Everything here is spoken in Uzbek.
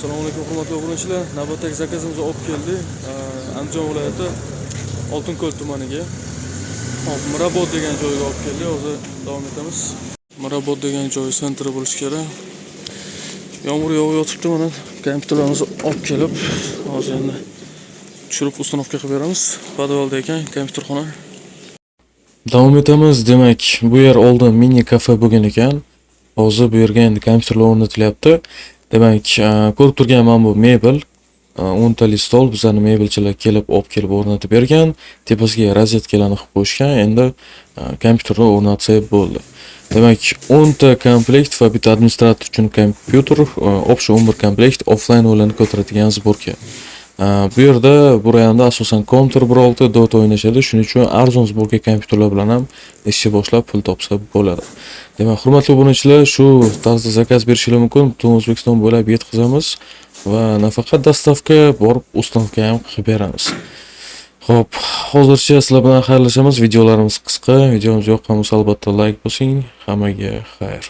Assalomu alaykum hurmatli obunachilar. Navbatdagi zakazimizni olib keldik. Andijon viloyati Oltinko'l tumaniga. Hop, Mirobod degan joyga olib keldik. Hozir davom etamiz. Mirobod degan joy sentri bo'lishi kerak. Yomg'ir yog'ib yotibdi, mana kompyuterlarimizni olib kelib, hozir endi tushirib ustanovka qilib beramiz. Podvalda ekan kompyuterxona. Davom etamiz. Demak, bu yer oldin mini kafe bo'lgan ekan. Hozir bu yerga endi kompyuterlar o'rnatilyapti. Demak, ko'rib turgan bu mebel, 10 tali stol bizlarni mebelchilar kelib o'rnatib bergan. Tepasiga rozetkalarni qilib qo'yishgan. Endi kompyuterni o'rnatsak bo'ldi. Demak, 10 ta komplekt va bitta administrator uchun kompyuter, общий 11 komplekt offline o'yinlarni ko'taradigan zborka. Bu yerda bu rayonda asosan Counter 1.6 Dota o'ynashadi. Shuning uchun arzon zborka kompyuterlar bilan ham ishga boshlab pul topsa bo'ladi. Demak, hurmatli obunachilar, shu tarzda zakaz berishingiz mumkin. Butun O'zbekiston bo'ylab yetkazamiz va nafaqat dastavka, borib ustanovka ham qilib beramiz. Xo'p, hozircha sizlar bilan xayrlashamiz. Videolarimiz qisqa. Videomiz yoqqan bo'lsa albatta like bosing. Hammaga xayr.